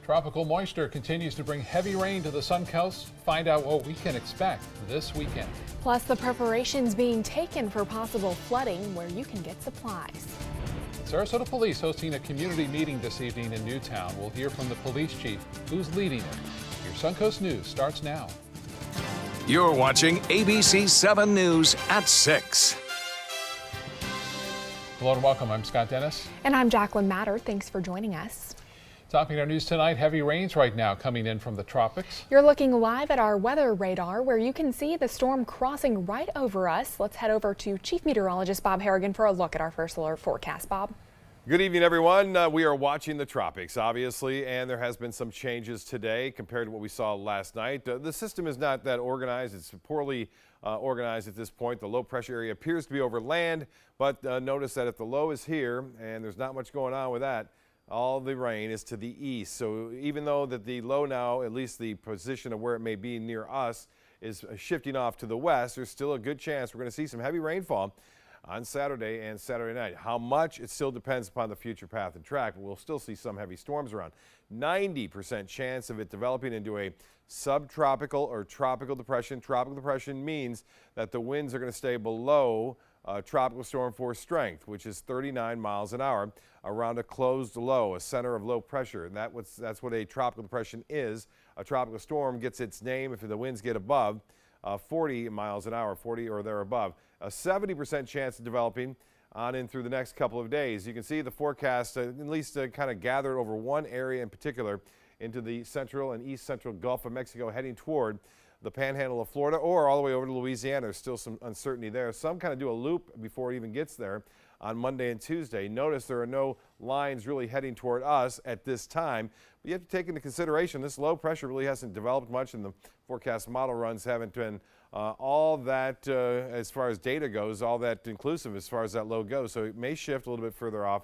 Tropical moisture continues to bring heavy rain to the Sun Coast. Find out what we can expect this weekend. Plus, the preparations being taken for possible flooding where you can get supplies. Sarasota Police hosting a community meeting this evening in Newtown. We'll hear from the police chief who's leading it. Your Suncoast News starts now. You're watching ABC7 News at 6. Hello and welcome. I'm Scott Dennis. And I'm Jacqueline Matter. Thanks for joining us. Topping our news tonight, heavy rains right now coming in from the tropics. You're looking live at our weather radar where you can see the storm crossing right over us. Let's head over to Chief Meteorologist Bob Harrigan for a look at our first alert forecast. Bob. Good evening, everyone. We are watching the tropics, obviously, and there has been some changes today compared to what we saw last night. The system is not that organized. It's poorly organized at this point. The low pressure area appears to be over land, but notice that if the low is here and there's not much going on with that, all the rain is to the east. So even though that the low now, at least the position of where it may be near us, is shifting off to the west, there's still a good chance we're going to see some heavy rainfall on Saturday and Saturday night. How much? It still depends upon the future path and track, but we'll still see some heavy storms around. 90% chance of it developing into a subtropical or tropical depression. Tropical depression means that the winds are going to stay below tropical storm force strength, which is 39 miles an hour around a closed low, a center of low pressure. And that's what a tropical depression is. A tropical storm gets its name if the winds get above 40 miles an hour, 40 or there above. A 70% chance of developing on in through the next couple of days. You can see the forecast at least kind of gathered over one area in particular into the central and east central Gulf of Mexico, heading toward the panhandle of Florida or all the way over to Louisiana. There's still some uncertainty there. Some kind of do a loop before it even gets there on Monday and Tuesday. Notice there are no lines really heading toward us at this time. But you have to take into consideration this low pressure really hasn't developed much, and the forecast model runs haven't been all that, as far as data goes, all that inclusive as far as that low goes. So it may shift a little bit further off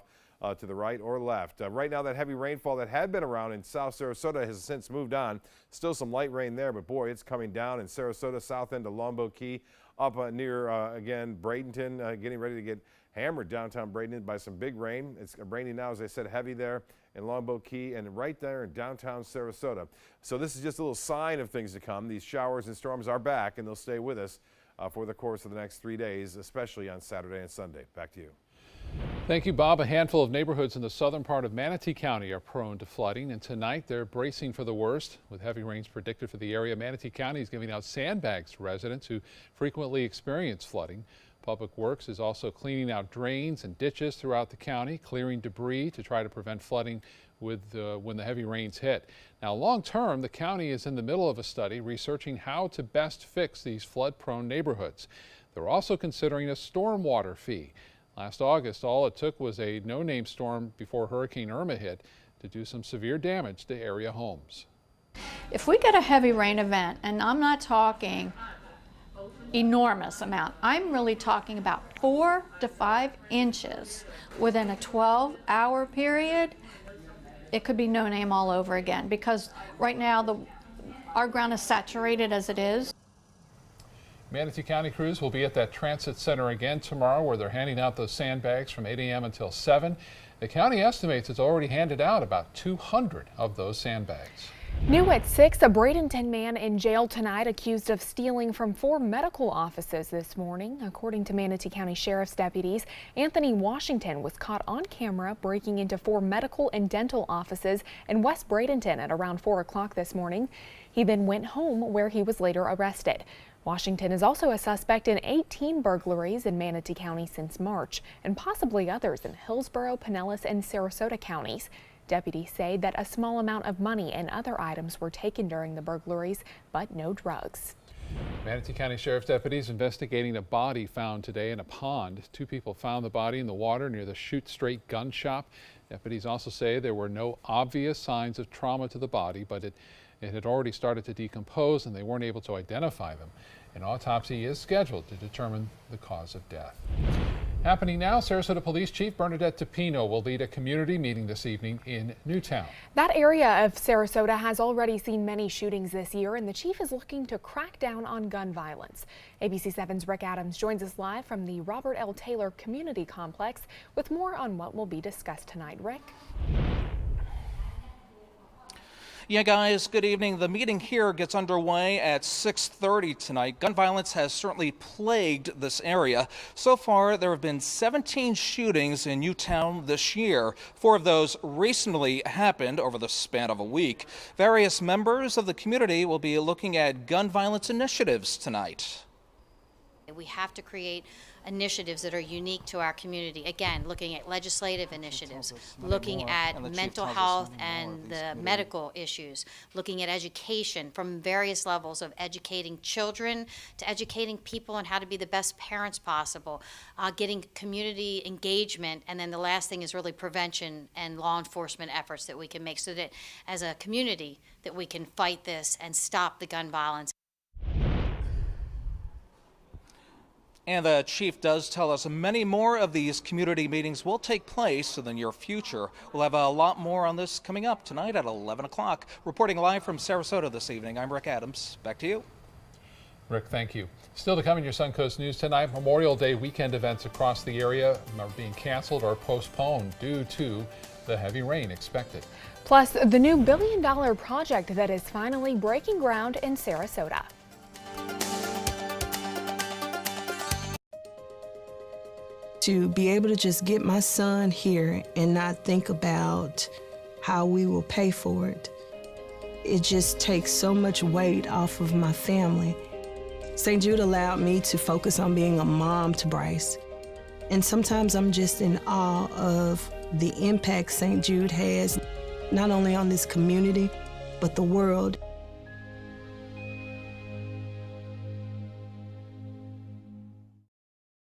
to the right or left. Right now, that heavy rainfall that had been around in South Sarasota has since moved on. Still some light rain there, but boy, it's coming down in Sarasota, south end of Longboat Key, up near, again, Bradenton, getting ready to get hammered downtown Bradenton by some big rain. It's raining now, as I said, heavy there in Longboat Key and right there in downtown Sarasota. So this is just a little sign of things to come. These showers and storms are back, and they'll stay with us for the course of the next 3 days, especially on Saturday and Sunday. Back to you. Thank you, Bob. A handful of neighborhoods in the southern part of Manatee County are prone to flooding, and tonight they're bracing for the worst. With heavy rains predicted for the area, Manatee County is giving out sandbags to residents who frequently experience flooding. Public Works is also cleaning out drains and ditches throughout the county, clearing debris to try to prevent flooding when the heavy rains hit. Now, long term, the county is in the middle of a study researching how to best fix these flood-prone neighborhoods. They're also considering a stormwater fee. Last August, all it took was a no-name storm before Hurricane Irma hit to do some severe damage to area homes. If we get a heavy rain event, and I'm not talking enormous amount, I'm really talking about 4 to 5 inches within a 12-hour period, it could be no name all over again, because right now our ground is saturated as it is. Manatee County crews will be at that transit center again tomorrow, where they're handing out those sandbags from 8 a.m. until 7. The county estimates it's already handed out about 200 of those sandbags. New at 6, a Bradenton man in jail tonight accused of stealing from 4 medical offices this morning. According to Manatee County Sheriff's deputies, Anthony Washington was caught on camera breaking into 4 medical and dental offices in West Bradenton at around 4 o'clock this morning. He then went home, where he was later arrested. Washington is also a suspect in 18 burglaries in Manatee County since March, and possibly others in Hillsborough, Pinellas, and Sarasota counties. Deputies say that a small amount of money and other items were taken during the burglaries, but no drugs. Manatee County Sheriff's deputies investigating a body found today in a pond. 2 people found the body in the water near the Shoot Straight gun shop. Deputies also say there were no obvious signs of trauma to the body, but it had already started to decompose and they weren't able to identify them. An autopsy is scheduled to determine the cause of death. Happening now, Sarasota Police Chief Bernadette Tapino will lead a community meeting this evening in Newtown. That area of Sarasota has already seen many shootings this year, and the chief is looking to crack down on gun violence. ABC7's Rick Adams joins us live from the Robert L. Taylor Community Complex with more on what will be discussed tonight. Rick? Yeah, guys, good evening. The meeting here gets underway at 6:30 tonight. Gun violence has certainly plagued this area. So far, there have been 17 shootings in Newtown this year. 4 of those recently happened over the span of a week. Various members of the community will be looking at gun violence initiatives tonight. We have to create initiatives that are unique to our community. Again, looking at legislative initiatives, looking at mental health and the medical issues, looking at education from various levels of educating children to educating people on how to be the best parents possible, getting community engagement, and then the last thing is really prevention and law enforcement efforts that we can make so that as a community that we can fight this and stop the gun violence. And the chief does tell us many more of these community meetings will take place in the near future. We'll have a lot more on this coming up tonight at 11 o'clock. Reporting live from Sarasota this evening, I'm Rick Adams. Back to you. Rick, thank you. Still to come in your Suncoast News tonight, Memorial Day weekend events across the area are being canceled or postponed due to the heavy rain expected. Plus, the new billion-dollar project that is finally breaking ground in Sarasota. To be able to just get my son here and not think about how we will pay for it, it just takes so much weight off of my family. St. Jude allowed me to focus on being a mom to Bryce. And sometimes I'm just in awe of the impact St. Jude has, not only on this community, but the world.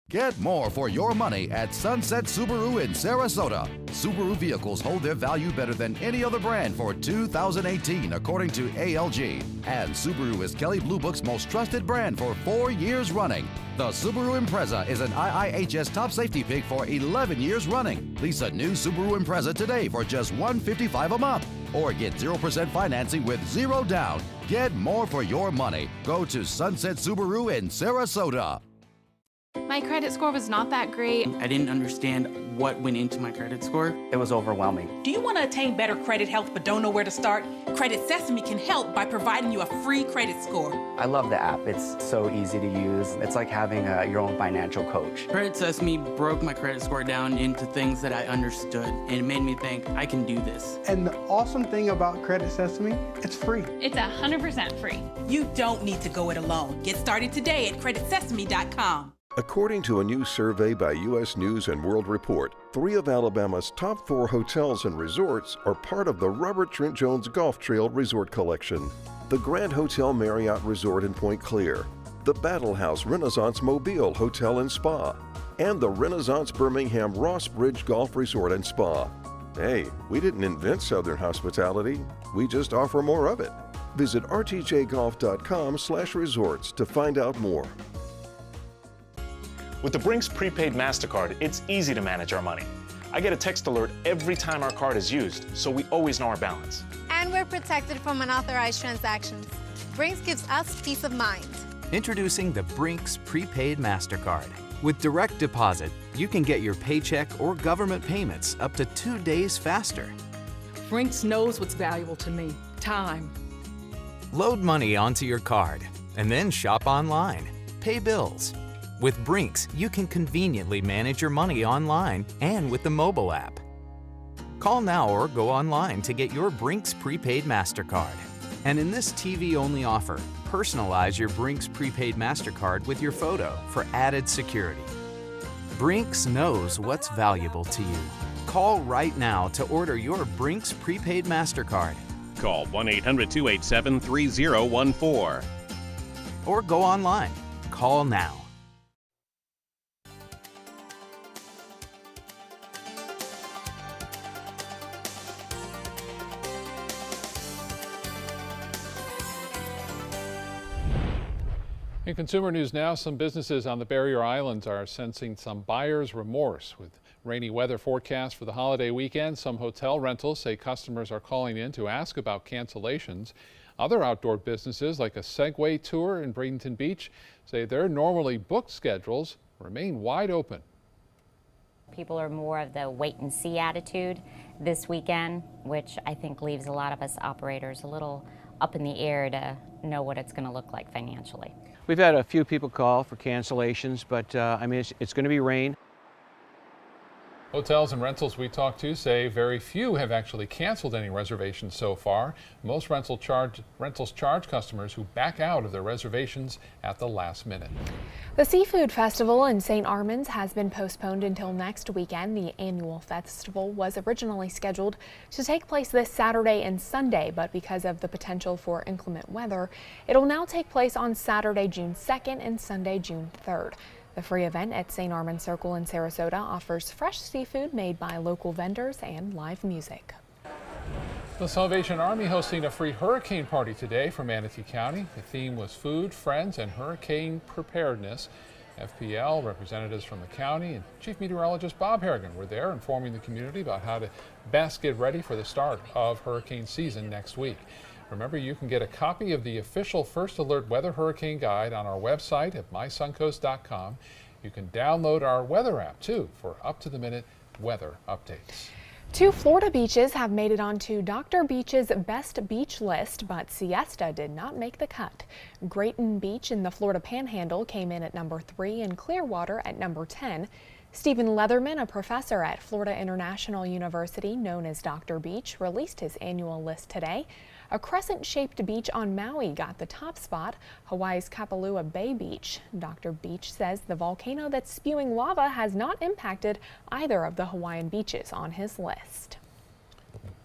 Get more for your money at Sunset Subaru in Sarasota. Subaru vehicles hold their value better than any other brand for 2018, according to ALG. And Subaru is Kelley Blue Book's most trusted brand for 4 years running. The Subaru Impreza is an IIHS top safety pick for 11 years running. Lease a new Subaru Impreza today for just $155 a month. Or get 0% financing with 0 down. Get more for your money. Go to Sunset Subaru in Sarasota. My credit score was not that great. I didn't understand what went into my credit score. It was overwhelming. Do you want to attain better credit health but don't know where to start? Credit Sesame can help by providing you a free credit score. I love the app. It's so easy to use. It's like having your own financial coach. Credit Sesame broke my credit score down into things that I understood, and it made me think I can do this. And the awesome thing about Credit Sesame, it's free. It's 100% free. You don't need to go it alone. Get started today at creditsesame.com. According to a new survey by U.S. News & World Report, 3 of Alabama's top 4 hotels and resorts are part of the Robert Trent Jones Golf Trail Resort Collection. The Grand Hotel Marriott Resort in Point Clear, the Battle House Renaissance Mobile Hotel and Spa, and the Renaissance Birmingham Ross Bridge Golf Resort and Spa. Hey, we didn't invent Southern hospitality, we just offer more of it. Visit rtjgolf.com/resorts to find out more. With the Brinks prepaid MasterCard, it's easy to manage our money. I get a text alert every time our card is used, so we always know our balance. And we're protected from unauthorized transactions. Brinks gives us peace of mind. Introducing the Brinks prepaid MasterCard. With direct deposit, you can get your paycheck or government payments up to 2 days faster. Brinks knows what's valuable to me, time. Load money onto your card and then shop online, pay bills. With Brinks, you can conveniently manage your money online and with the mobile app. Call now or go online to get your Brinks prepaid MasterCard. And in this TV-only offer, personalize your Brinks prepaid MasterCard with your photo for added security. Brinks knows what's valuable to you. Call right now to order your Brinks prepaid MasterCard. Call 1-800-287-3014. Or go online. Call now. In consumer news now, some businesses on the barrier islands are sensing some buyer's remorse. With rainy weather forecast for the holiday weekend, some hotel rentals say customers are calling in to ask about cancellations. Other outdoor businesses like a Segway tour in Bradenton Beach say their normally booked schedules remain wide open. People are more of the wait and see attitude this weekend, which I think leaves a lot of us operators a little up in the air to know what it's going to look like financially. We've had a few people call for cancellations, but I mean, it's going to be rain. Hotels and rentals we talked to say very few have actually canceled any reservations so far. Most rentals charge customers who back out of their reservations at the last minute. The Seafood Festival in St. Armands has been postponed until next weekend. The annual festival was originally scheduled to take place this Saturday and Sunday, but because of the potential for inclement weather, it'll now take place on Saturday, June 2nd and Sunday, June 3rd. The free event at St. Armands Circle in Sarasota offers fresh seafood made by local vendors and live music. The Salvation Army hosting a free hurricane party today for Manatee County. The theme was food, friends, and hurricane preparedness. FPL representatives from the county and Chief Meteorologist Bob Harrigan were there informing the community about how to best get ready for the start of hurricane season next week. Remember, you can get a copy of the official First Alert Weather Hurricane Guide on our website at mysuncoast.com. You can download our weather app, too, for up-to-the-minute weather updates. 2 Florida beaches have made it onto Dr. Beach's best beach list, but Siesta did not make the cut. Grayton Beach in the Florida Panhandle came in at number 3 and Clearwater at number 10. Stephen Leatherman, a professor at Florida International University known as Dr. Beach, released his annual list today. A crescent-shaped beach on Maui got the top spot, Hawaii's Kapalua Bay Beach. Dr. Beach says the volcano that's spewing lava has not impacted either of the Hawaiian beaches on his list.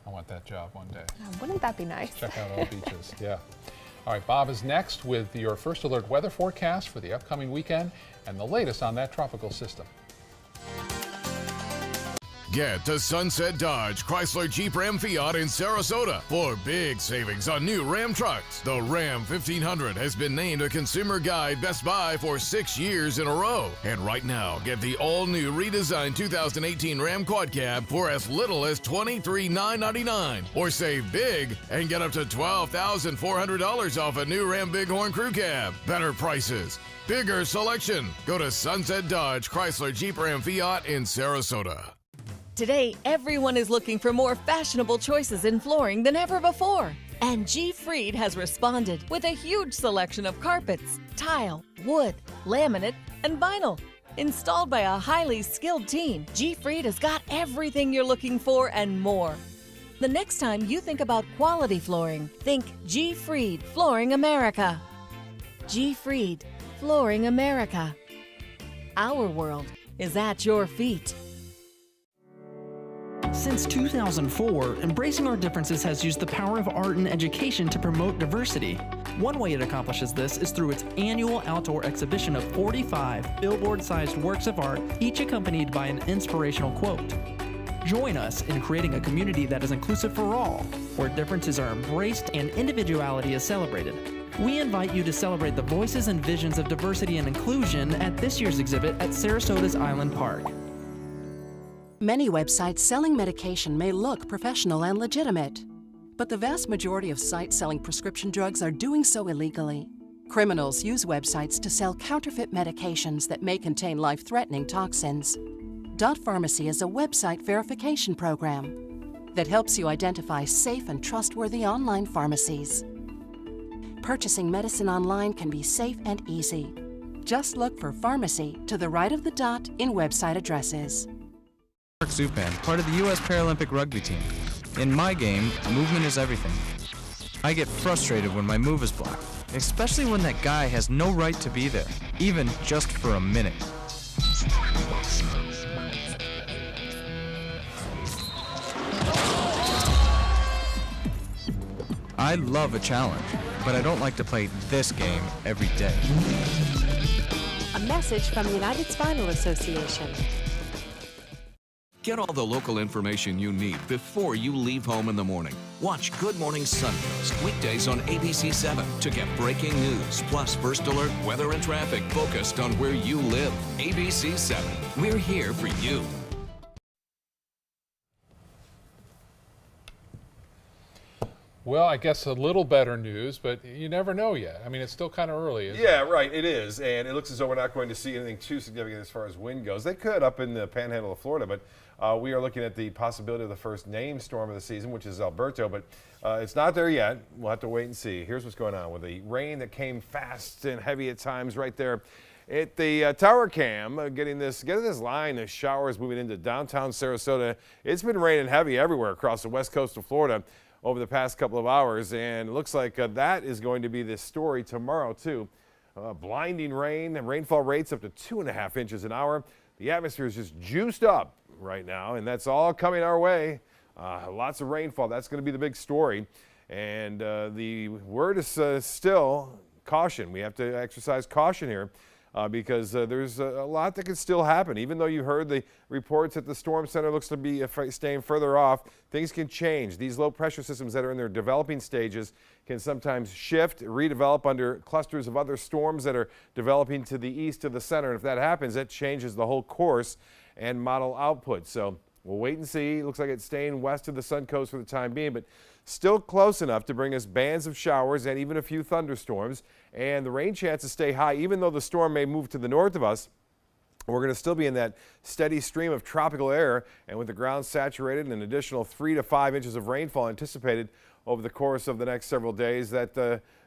I want that job one day. Wouldn't that be nice? Check out all beaches, yeah. All right, Bob is next with your First Alert weather forecast for the upcoming weekend and the latest on that tropical system. Get to Sunset Dodge, Chrysler, Jeep, Ram, Fiat in Sarasota for big savings on new Ram trucks. The Ram 1500 has been named a Consumer Guide Best Buy for 6 years in a row. And right now, get the all-new redesigned 2018 Ram Quad Cab for as little as $23,999. Or save big and get up to $12,400 off a new Ram Bighorn Crew Cab. Better prices, bigger selection. Go to Sunset Dodge, Chrysler, Jeep, Ram, Fiat in Sarasota. Today, everyone is looking for more fashionable choices in flooring than ever before. And G. Fried has responded with a huge selection of carpets, tile, wood, laminate, and vinyl. Installed by a highly skilled team, G. Fried has got everything you're looking for and more. The next time you think about quality flooring, think G. Fried Flooring America. G. Fried Flooring America. Our world is at your feet. Since 2004, Embracing Our Differences has used the power of art and education to promote diversity. One way it accomplishes this is through its annual outdoor exhibition of 45 billboard-sized works of art, each accompanied by an inspirational quote. Join us in creating a community that is inclusive for all, where differences are embraced and individuality is celebrated. We invite you to celebrate the voices and visions of diversity and inclusion at this year's exhibit at Sarasota's Island Park. Many websites selling medication may look professional and legitimate, but the vast majority of sites selling prescription drugs are doing so illegally. Criminals use websites to sell counterfeit medications that may contain life-threatening toxins. Dot Pharmacy is a website verification program that helps you identify safe and trustworthy online pharmacies. Purchasing medicine online can be safe and easy. Just look for pharmacy to the right of the dot in website addresses. Zupan, part of the U.S. Paralympic rugby team. In my game, movement is everything. I get frustrated when my move is blocked, especially when that guy has no right to be there, even just for a minute. I love a challenge, but I don't like to play this game every day. A message from the United Spinal Association. Get all the local information you need before you leave home in the morning. Watch Good Morning Suncoast weekdays on ABC7 to get breaking news, plus First Alert weather and traffic focused on where you live. ABC7, we're here for you. Well, I guess a little better news, but you never know yet. I mean, it's still kind of early, isn't Yeah, right, it is. And it looks as though we're not going to see anything too significant as far as wind goes. They could up in the panhandle of Florida, but we are looking at the possibility of the first named storm of the season, which is Alberto, but it's not there yet. We'll have to wait and see. Here's what's going on with the rain that came fast and heavy at times right there at the tower cam, getting this line of showers moving into downtown Sarasota. It's been raining heavy everywhere across the west coast of Florida over the past couple of hours, and it looks like that is going to be the story tomorrow too. Blinding rain and rainfall rates up to 2.5 inches an hour. The atmosphere is just juiced up right now, and that's all coming our way. Lots of rainfall. That's going to be the big story, and the word is still caution. We have to exercise caution here. Because there's a lot that could still happen. Even though you heard the reports that the storm center looks to be staying further off, things can change. These low pressure systems that are in their developing stages can sometimes shift, redevelop under clusters of other storms that are developing to the east of the center. And if that happens, that changes the whole course and model output. So we'll wait and see. It looks like it's staying west of the Sun Coast for the time being, but still close enough to bring us bands of showers and even a few thunderstorms. And the rain chances stay high, even though the storm may move to the north of us. We're going to still be in that steady stream of tropical air, and with the ground saturated and an additional 3 to 5 inches of rainfall anticipated over the course of the next several days, that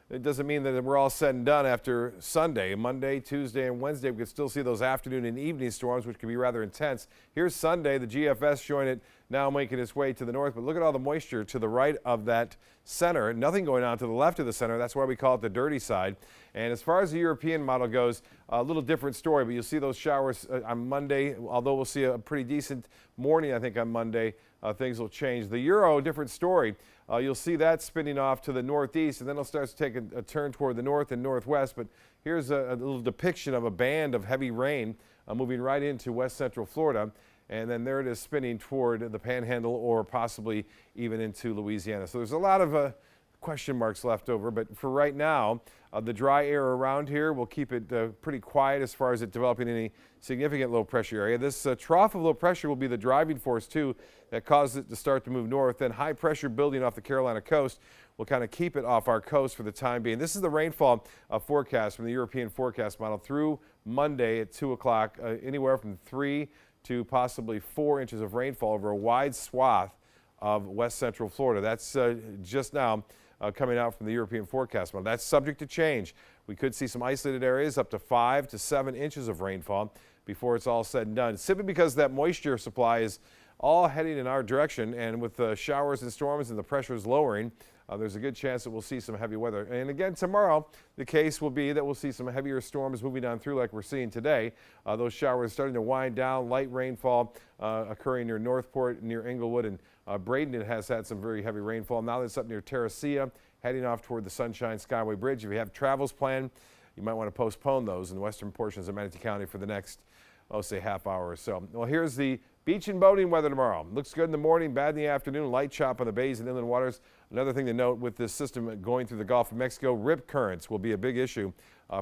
it doesn't mean that we're all said and done after Sunday. Monday, Tuesday, and Wednesday, we could still see those afternoon and evening storms, which can be rather intense. Here's Sunday, the GFS showing it now making its way to the north, but look at all the moisture to the right of that center. Nothing going on to the left of the center. That's why we call it the dirty side. And as far as the European model goes, a little different story, but you'll see those showers on Monday. Although we'll see a pretty decent morning, I think, on Monday, things will change. The Euro, different story. You'll see that spinning off to the northeast, and then it'll start to take a turn toward the north and northwest. But here's a little depiction of a band of heavy rain moving right into west central Florida. And then there it is spinning toward the panhandle or possibly even into Louisiana. So there's a lot of question marks left over. But for right now, the dry air around here will keep it pretty quiet as far as it developing any significant low pressure area. This trough of low pressure will be the driving force too that causes it to start to move north. Then high pressure building off the Carolina coast will kind of keep it off our coast for the time being. This is the rainfall forecast from the European forecast model through Monday at 2 o'clock, anywhere from 3 to possibly 4 inches of rainfall over a wide swath of west central Florida. That's just now coming out from the European forecast model. That's subject to change. We could see some isolated areas up to 5 to 7 inches of rainfall before it's all said and done, simply because that moisture supply is all heading in our direction, and with the showers and storms and the pressures lowering, there's a good chance that we'll see some heavy weather. And again, tomorrow, the case will be that we'll see some heavier storms moving on through like we're seeing today. Those showers starting to wind down, light rainfall occurring near Northport, near Englewood, and Bradenton has had some very heavy rainfall. Now that's up near Terracea, heading off toward the Sunshine Skyway Bridge. If you have travels planned, you might want to postpone those in the western portions of Manatee County for the next, say, half hour or so. Well, here's the beach and boating weather tomorrow. Looks good in the morning, bad in the afternoon, light chop on the bays and inland waters. Another thing to note with this system going through the Gulf of Mexico, rip currents will be a big issue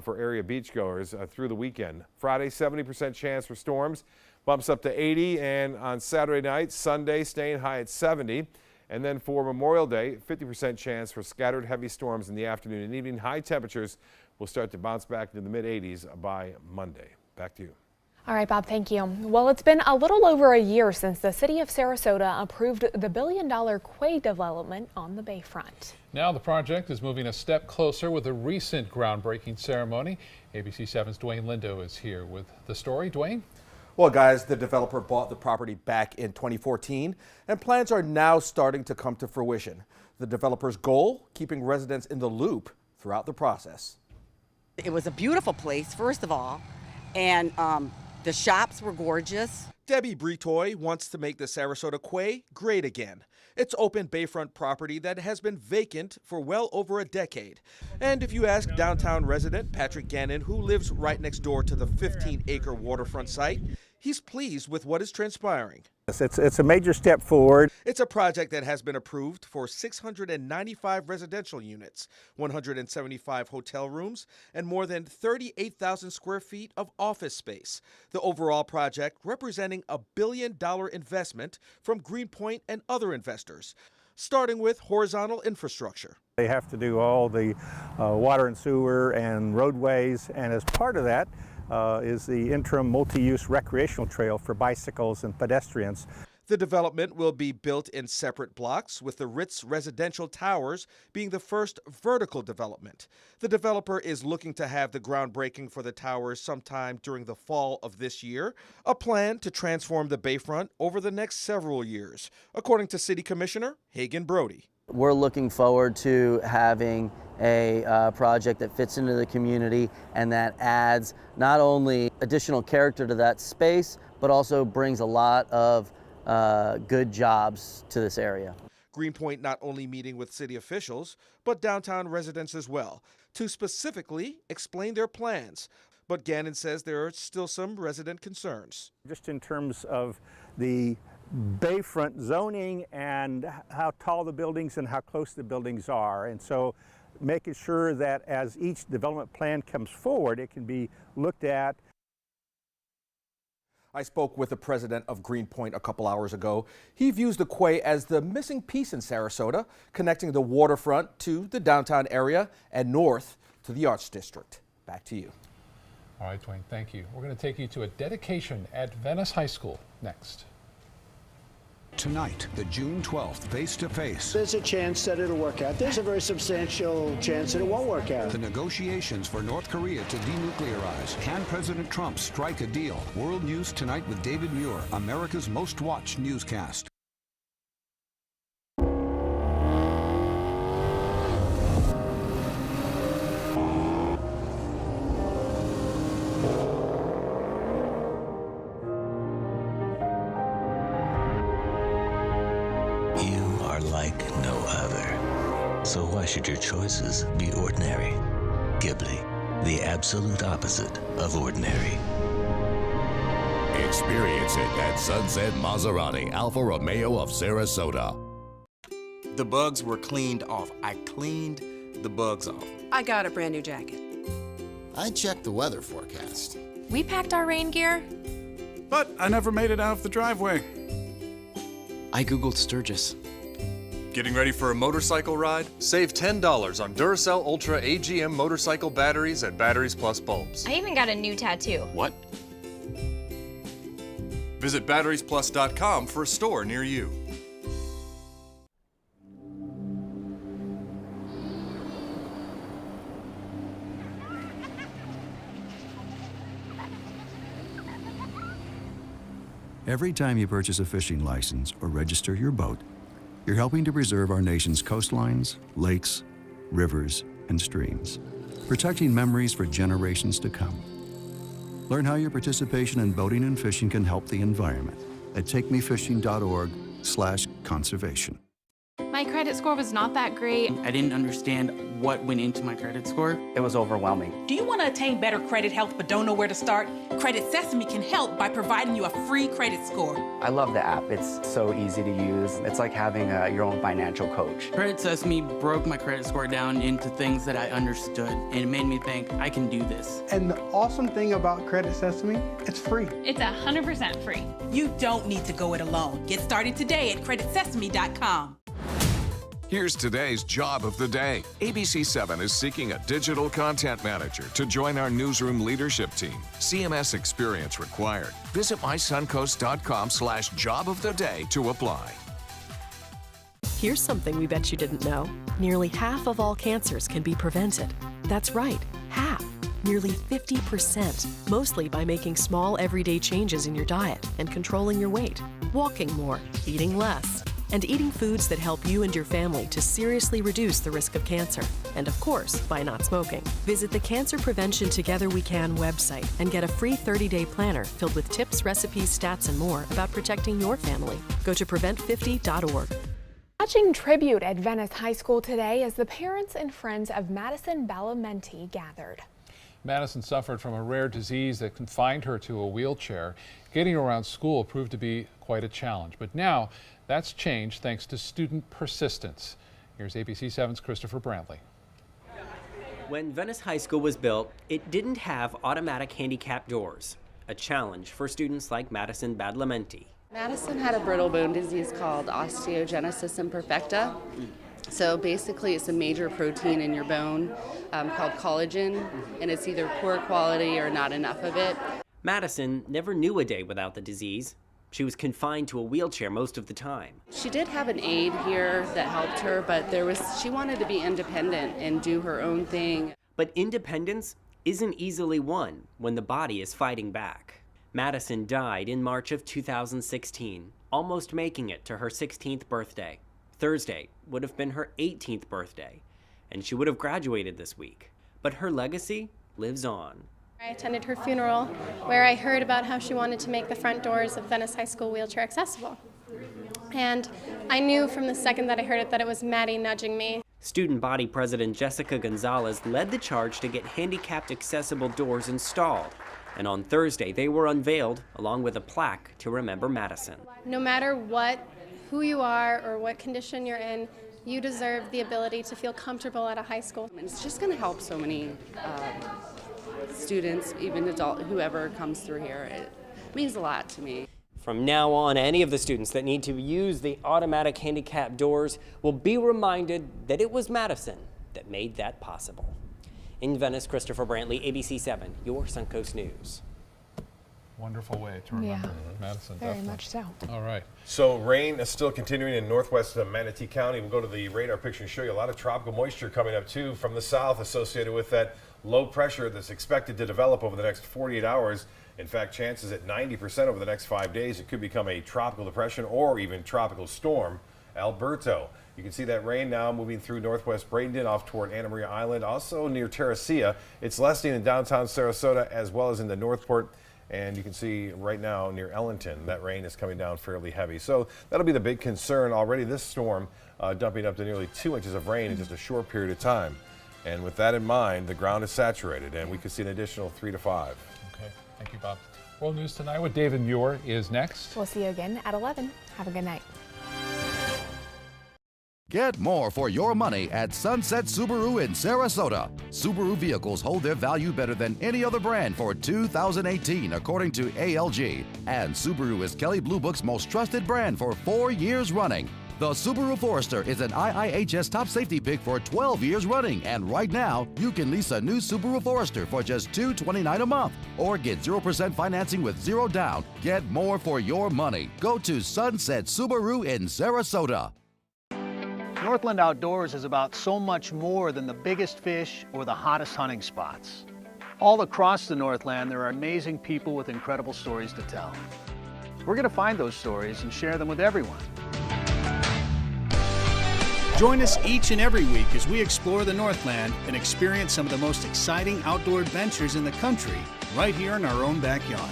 for area beachgoers through the weekend. Friday, 70% chance for storms, bumps up to 80, and on Saturday night, Sunday, staying high at 70. And then for Memorial Day, 50% chance for scattered heavy storms in the afternoon and evening. High temperatures will start to bounce back into the mid-80s by Monday. Back to you. All right, Bob, thank you. Well, it's been a little over a year since the city of Sarasota approved the $1 billion quay development on the bayfront. Now the project is moving a step closer with a recent groundbreaking ceremony. ABC7's Dwayne Lindo is here with the story. Dwayne? Well, guys, the developer bought the property back in 2014, and plans are now starting to come to fruition. The developer's goal, keeping residents in the loop throughout the process. It was a beautiful place, first of all, and the shops were gorgeous. Debbie Britoy wants to make the Sarasota Quay great again. It's open bayfront property that has been vacant for well over a decade. And if you ask downtown resident Patrick Gannon, who lives right next door to the 15-acre waterfront site, he's pleased with what is transpiring. It's a major step forward. It's a project that has been approved for 695 residential units, 175 hotel rooms, and more than 38,000 square feet of office space. The overall project representing $1 billion investment from Greenpoint and other investors. starting with horizontal infrastructure. They have to do all the water and sewer and roadways, and as part of that is the interim multi-use recreational trail for bicycles and pedestrians. The development will be built in separate blocks, with the Ritz residential towers being the first vertical development. The developer is looking to have the groundbreaking for the towers sometime during the fall of this year, a plan to transform the Bayfront over the next several years, according to City Commissioner Hagan Brody. We're looking forward to having a project that fits into the community and that adds not only additional character to that space, but also brings a lot of good jobs to this area. Greenpoint not only meeting with city officials, but downtown residents as well, to specifically explain their plans. But Gannon says there are still some resident concerns. Just in terms of the Bayfront zoning and how tall the buildings and how close the buildings are. And so making sure that as each development plan comes forward, it can be looked at. I spoke with the president of Greenpoint a couple hours ago. He views the quay as the missing piece in Sarasota, connecting the waterfront to the downtown area and north to the Arts District. Back to you. All right, Dwayne, thank you. We're going to take you to a dedication at Venice High School next. Tonight, the June 12th face-to-face. There's a chance that it'll work out. There's a very substantial chance that it won't work out. The negotiations for North Korea to denuclearize. Can President Trump strike a deal? World News Tonight with David Muir, America's most watched newscast. Like no other. So why should your choices be ordinary? Ghibli, the absolute opposite of ordinary. Experience it at Sunset Maserati, Alfa Romeo of Sarasota. The bugs were cleaned off. I cleaned the bugs off. I got a brand new jacket. I checked the weather forecast. We packed our rain gear. But I never made it out of the driveway. I Googled Sturgis. Getting ready for a motorcycle ride? Save $10 on Duracell Ultra AGM motorcycle batteries at Batteries Plus bulbs. I even got a new tattoo. What? Visit batteriesplus.com for a store near you. Every time you purchase a fishing license or register your boat, you're helping to preserve our nation's coastlines, lakes, rivers, and streams, protecting memories for generations to come. Learn how your participation in boating and fishing can help the environment at takemefishing.org/conservation. My credit score was not that great. I didn't understand what went into my credit score. It was overwhelming. Do you want to attain better credit health but don't know where to start? Credit Sesame can help by providing you a free credit score. I love the app. It's so easy to use. It's like having your own financial coach. Credit Sesame broke my credit score down into things that I understood, and it made me think I can do this. And the awesome thing about Credit Sesame, it's free. It's 100% free. You don't need to go it alone. Get started today at creditsesame.com. Here's today's job of the day. ABC7 is seeking a digital content manager to join our newsroom leadership team. CMS experience required. Visit mysuncoast.com/job-of-the-day to apply. Here's something we bet you didn't know. Nearly half of all cancers can be prevented. That's right, half. Nearly 50%, mostly by making small everyday changes in your diet and controlling your weight, walking more, eating less, and eating foods that help you and your family to seriously reduce the risk of cancer. And of course, by not smoking. Visit the Cancer Prevention Together We Can website and get a free 30-day planner filled with tips, recipes, stats, and more about protecting your family. Go to prevent50.org. Watching tribute at Venice High School today as the parents and friends of Madison Badalamenti gathered. Madison suffered from a rare disease that confined her to a wheelchair. Getting around school proved to be quite a challenge, but now that's changed thanks to student persistence. Here's ABC7's Christopher Brantley. When Venice High School was built, it didn't have automatic handicap doors, a challenge for students like Madison Badalamenti. Madison had a brittle bone disease called osteogenesis imperfecta. So basically it's a major protein in your bone called collagen, and it's either poor quality or not enough of it. Madison never knew a day without the disease. She was confined to a wheelchair most of the time. She did have an aide here that helped her, but she wanted to be independent and do her own thing. But independence isn't easily won when the body is fighting back. Madison died in March of 2016, almost making it to her 16th birthday. Thursday would have been her 18th birthday, and she would have graduated this week. But her legacy lives on. I attended her funeral, where I heard about how she wanted to make the front doors of Venice High School wheelchair accessible. And I knew from the second that I heard it that it was Maddie nudging me. Student body president Jessica Gonzalez led the charge to get handicapped accessible doors installed. And on Thursday, they were unveiled along with a plaque to remember Madison. No matter who you are or what condition you're in, you deserve the ability to feel comfortable at a high school. And it's just going to help so many students, even whoever comes through here. It means a lot to me. From now on, any of the students that need to use the automatic handicap doors will be reminded that it was Madison that made that possible. In Venice, Christopher Brantley, ABC7, your Suncoast News. Wonderful way to remember Madison. Very definitely. much so. All right. So rain is still continuing in northwest Manatee County. We'll go to the radar picture and show you a lot of tropical moisture coming up too from the south associated with that low pressure that's expected to develop over the next 48 hours. In fact, chances at 90% over the next 5 days it could become a tropical depression or even tropical storm. Alberto. You can see that rain now moving through northwest Bradenton off toward Anna Maria Island, also near Terracea. It's lessening in downtown Sarasota as well as in the Northport. And you can see right now near Ellington, that rain is coming down fairly heavy. So that'll be the big concern already. This storm dumping up to nearly 2 inches of rain in just a short period of time. And with that in mind, the ground is saturated and we could see an additional 3 to 5. Okay, thank you, Bob. World News Tonight with David Muir is next. We'll see you again at 11. Have a good night. Get more for your money at Sunset Subaru in Sarasota. Subaru vehicles hold their value better than any other brand for 2018, according to ALG. And Subaru is Kelley Blue Book's most trusted brand for 4 years running. The Subaru Forester is an IIHS top safety pick for 12 years running. And right now, you can lease a new Subaru Forester for just $229 a month. Or get 0% financing with 0 down. Get more for your money. Go to Sunset Subaru in Sarasota. Northland Outdoors is about so much more than the biggest fish or the hottest hunting spots. All across the Northland, there are amazing people with incredible stories to tell. We're going to find those stories and share them with everyone. Join us each and every week as we explore the Northland and experience some of the most exciting outdoor adventures in the country right here in our own backyard.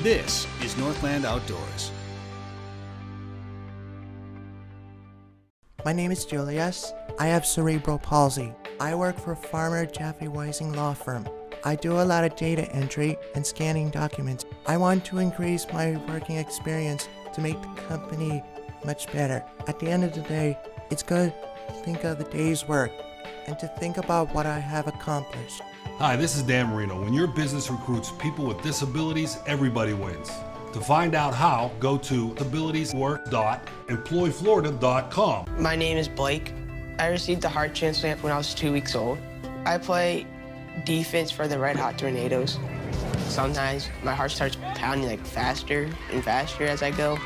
This is Northland Outdoors. My name is Julius. I have cerebral palsy. I work for Farmer Jeffrey Weising Law Firm. I do a lot of data entry and scanning documents. I want to increase my working experience to make the company much better. At the end of the day, it's good to think of the day's work and to think about what I have accomplished. Hi, this is Dan Marino. When your business recruits people with disabilities, everybody wins. To find out how, go to abilitieswork.employflorida.com. My name is Blake. I received a heart transplant when I was 2 weeks old. I play defense for the Red Hot Tornadoes. Sometimes my heart starts pounding like faster and faster as I go.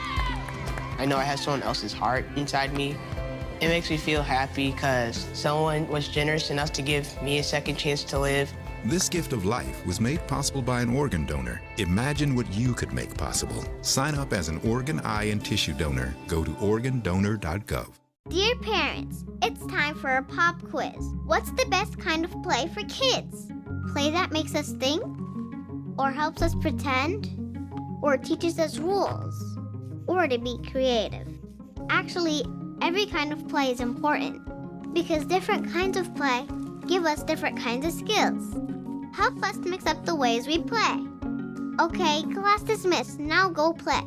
I know I have someone else's heart inside me. It makes me feel happy because someone was generous enough to give me a second chance to live. This gift of life was made possible by an organ donor. Imagine what you could make possible. Sign up as an organ, eye, and tissue donor. Go to organdonor.gov. Dear parents, it's time for a pop quiz. What's the best kind of play for kids? Play that makes us think? Or helps us pretend? Or teaches us rules? Or to be creative? Actually, every kind of play is important because different kinds of play give us different kinds of skills. Help us mix up the ways we play. Okay, class dismissed. Now go play.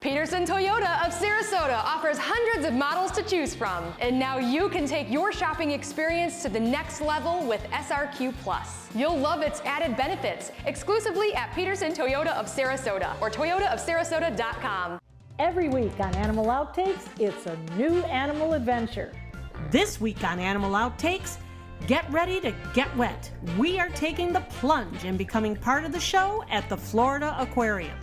Peterson Toyota of Sarasota offers hundreds of models to choose from. And now you can take your shopping experience to the next level with SRQ Plus. You'll love its added benefits exclusively at Peterson Toyota of Sarasota or toyotaofsarasota.com. Every week on Animal Outtakes, it's a new animal adventure. This week on Animal Outtakes, get ready to get wet. We are taking the plunge and becoming part of the show at the Florida Aquarium.